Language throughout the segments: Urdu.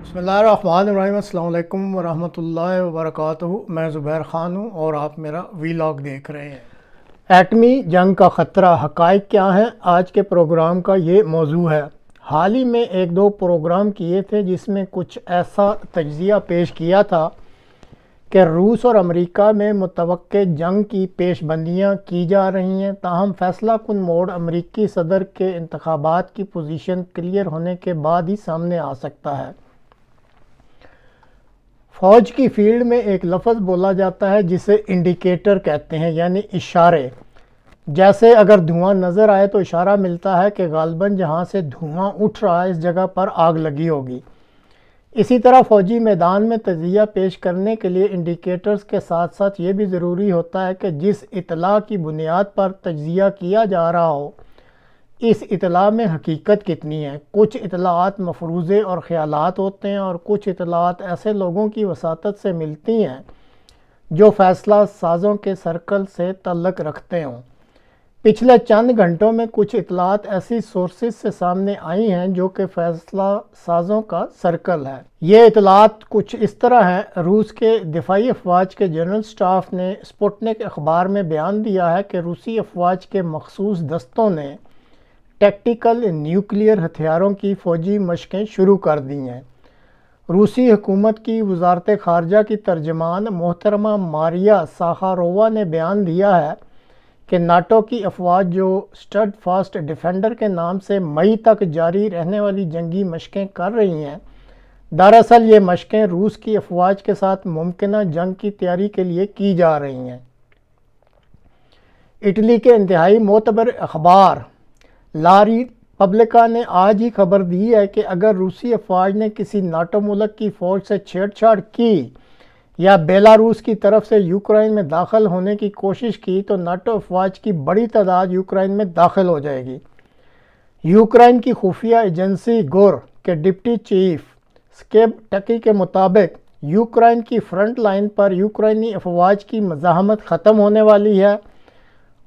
بسم اللہ الرحمن الرحیم۔ السلام علیکم ورحمۃ اللہ وبرکاتہ۔ میں زبیر خان ہوں اور آپ میرا ویلاگ دیکھ رہے ہیں۔ ایٹمی جنگ کا خطرہ، حقائق کیا ہیں؟ آج کے پروگرام کا یہ موضوع ہے۔ حال ہی میں ایک دو پروگرام کیے تھے جس میں کچھ ایسا تجزیہ پیش کیا تھا کہ روس اور امریکہ میں متوقع جنگ کی پیش بندیاں کی جا رہی ہیں، تاہم فیصلہ کن موڑ امریکی صدر کے انتخابات کی پوزیشن کلیئر ہونے کے بعد ہی سامنے آ سکتا ہے۔ فوج کی فیلڈ میں ایک لفظ بولا جاتا ہے جسے انڈیکیٹر کہتے ہیں، یعنی اشارے۔ جیسے اگر دھواں نظر آئے تو اشارہ ملتا ہے کہ غالباً جہاں سے دھواں اٹھ رہا ہے اس جگہ پر آگ لگی ہوگی۔ اسی طرح فوجی میدان میں تجزیہ پیش کرنے کے لیے انڈیکیٹرز کے ساتھ ساتھ یہ بھی ضروری ہوتا ہے کہ جس اطلاع کی بنیاد پر تجزیہ کیا جا رہا ہو اس اطلاع میں حقیقت کتنی ہے۔ کچھ اطلاعات مفروضے اور خیالات ہوتے ہیں اور کچھ اطلاعات ایسے لوگوں کی وساطت سے ملتی ہیں جو فیصلہ سازوں کے سرکل سے تعلق رکھتے ہوں۔ پچھلے چند گھنٹوں میں کچھ اطلاعات ایسی سورسز سے سامنے آئی ہیں جو کہ فیصلہ سازوں کا سرکل ہے۔ یہ اطلاعات کچھ اس طرح ہیں۔ روس کے دفاعی افواج کے جنرل سٹاف نے سپوٹنک اخبار میں بیان دیا ہے کہ روسی افواج کے مخصوص دستوں نے ٹیکٹیکل نیوکلیئر ہتھیاروں کی فوجی مشقیں شروع کر دی ہیں۔ روسی حکومت کی وزارت خارجہ کی ترجمان محترمہ ماریا ساخارووا نے بیان دیا ہے کہ ناٹو کی افواج جو اسٹڈ فاسٹ ڈیفینڈر کے نام سے مئی تک جاری رہنے والی جنگی مشقیں کر رہی ہیں، دراصل یہ مشقیں روس کی افواج کے ساتھ ممکنہ جنگ کی تیاری کے لیے کی جا رہی ہیں۔ اٹلی کے انتہائی معتبر اخبار لا ریپبلکا نے آج ہی خبر دی ہے کہ اگر روسی افواج نے کسی ناٹو ملک کی فوج سے چھیڑ چھاڑ کی یا بیلاروس کی طرف سے یوکرائن میں داخل ہونے کی کوشش کی تو ناٹو افواج کی بڑی تعداد یوکرائن میں داخل ہو جائے گی۔ یوکرائن کی خفیہ ایجنسی گور کے ڈپٹی چیف سکیب ٹکی کے مطابق یوکرائن کی فرنٹ لائن پر یوکرائنی افواج کی مزاحمت ختم ہونے والی ہے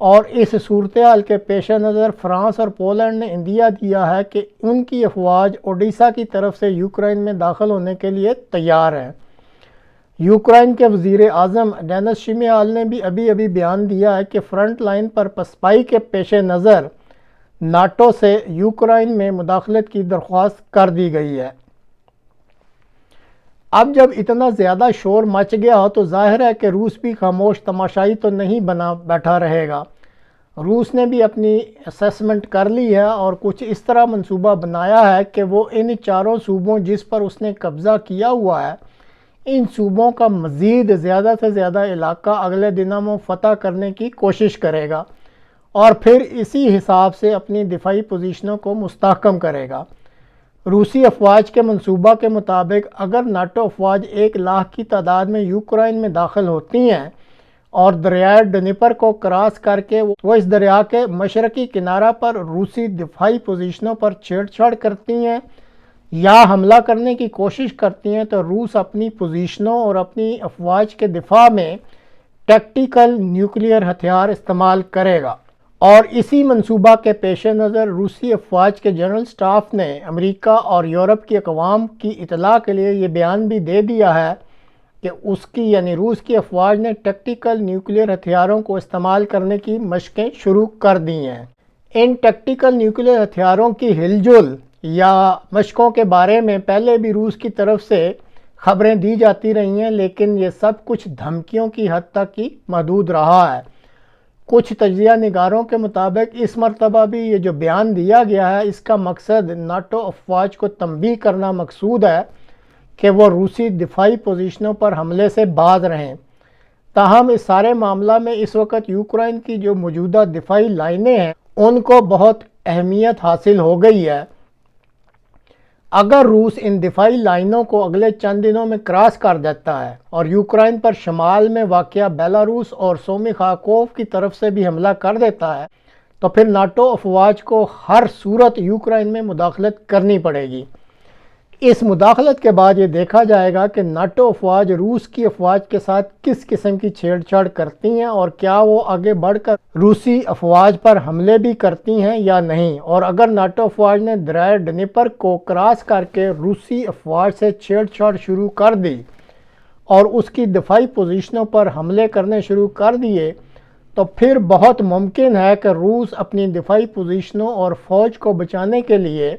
اور اس صورتحال کے پیش نظر فرانس اور پولینڈ نے عندیہ دیا ہے کہ ان کی افواج اوڈیشہ کی طرف سے یوکرائن میں داخل ہونے کے لیے تیار ہیں۔ یوکرائن کے وزیر اعظم ڈینس شمیال نے بھی ابھی بیان دیا ہے کہ فرنٹ لائن پر پسپائی کے پیش نظر ناٹو سے یوکرائن میں مداخلت کی درخواست کر دی گئی ہے۔ اب جب اتنا زیادہ شور مچ گیا ہو تو ظاہر ہے کہ روس بھی خاموش تماشائی تو نہیں بنا بیٹھا رہے گا۔ روس نے بھی اپنی اسیسمنٹ کر لی ہے اور کچھ اس طرح منصوبہ بنایا ہے کہ وہ ان چاروں صوبوں جس پر اس نے قبضہ کیا ہوا ہے ان صوبوں کا مزید زیادہ سے زیادہ علاقہ اگلے دنوں میں فتح کرنے کی کوشش کرے گا اور پھر اسی حساب سے اپنی دفاعی پوزیشنوں کو مستحکم کرے گا۔ روسی افواج کے منصوبہ کے مطابق اگر ناٹو افواج 1,00,000 کی تعداد میں یوکرائن میں داخل ہوتی ہیں اور دریائے ڈنیپر کو کراس کر کے وہ اس دریا کے مشرقی کنارہ پر روسی دفاعی پوزیشنوں پر چھیڑ چھاڑ کرتی ہیں یا حملہ کرنے کی کوشش کرتی ہیں تو روس اپنی پوزیشنوں اور اپنی افواج کے دفاع میں ٹیکٹیکل نیوکلیئر ہتھیار استعمال کرے گا۔ اور اسی منصوبہ کے پیش نظر روسی افواج کے جنرل سٹاف نے امریکہ اور یورپ کی اقوام کی اطلاع کے لیے یہ بیان بھی دے دیا ہے کہ اس کی یعنی روس کی افواج نے ٹیکٹیکل نیوکلیئر ہتھیاروں کو استعمال کرنے کی مشقیں شروع کر دی ہیں۔ ان ٹیکٹیکل نیوکلیئر ہتھیاروں کی ہل جل یا مشقوں کے بارے میں پہلے بھی روس کی طرف سے خبریں دی جاتی رہی ہیں، لیکن یہ سب کچھ دھمکیوں کی حد تک ہی محدود رہا ہے۔ کچھ تجزیہ نگاروں کے مطابق اس مرتبہ بھی یہ جو بیان دیا گیا ہے اس کا مقصد ناٹو افواج کو تنبیہ کرنا مقصود ہے کہ وہ روسی دفاعی پوزیشنوں پر حملے سے باز رہیں۔ تاہم اس سارے معاملہ میں اس وقت یوکرائن کی جو موجودہ دفاعی لائنیں ہیں ان کو بہت اہمیت حاصل ہو گئی ہے۔ اگر روس ان دفاعی لائنوں کو اگلے چند دنوں میں کراس کر دیتا ہے اور یوکرائن پر شمال میں واقع بیلاروس اور سومی خاکوف کی طرف سے بھی حملہ کر دیتا ہے تو پھر ناٹو افواج کو ہر صورت یوکرائن میں مداخلت کرنی پڑے گی۔ اس مداخلت کے بعد یہ دیکھا جائے گا کہ نیٹو افواج روس کی افواج کے ساتھ کس قسم کی چھیڑ چھاڑ کرتی ہیں اور کیا وہ آگے بڑھ کر روسی افواج پر حملے بھی کرتی ہیں یا نہیں، اور اگر نیٹو افواج نے دریائے ڈنیپر کو کراس کر کے روسی افواج سے چھیڑ چھاڑ شروع کر دی اور اس کی دفاعی پوزیشنوں پر حملے کرنے شروع کر دیے تو پھر بہت ممکن ہے کہ روس اپنی دفاعی پوزیشنوں اور فوج کو بچانے کے لیے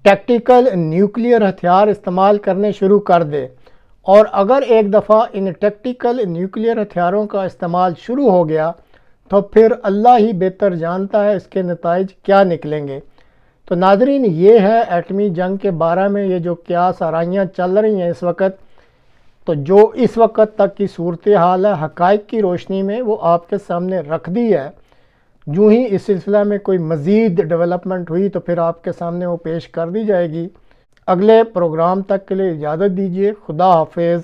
ٹیکٹیکل نیوکلیئر ہتھیار استعمال کرنے شروع کر دے، اور اگر ایک دفعہ ان ٹیکٹیکل نیوکلیئر ہتھیاروں کا استعمال شروع ہو گیا تو پھر اللہ ہی بہتر جانتا ہے اس کے نتائج کیا نکلیں گے۔ تو ناظرین، یہ ہے ایٹمی جنگ کے بارے میں یہ جو قیاس آرائیاں چل رہی ہیں اس وقت، تو جو اس وقت تک کی صورتحال ہے حقائق کی روشنی میں وہ آپ کے سامنے رکھ دی ہے۔ جو ہی اس سلسلہ میں کوئی مزید ڈیولپمنٹ ہوئی تو پھر آپ کے سامنے وہ پیش کر دی جائے گی۔ اگلے پروگرام تک کے لیے اجازت دیجیے۔ خدا حافظ۔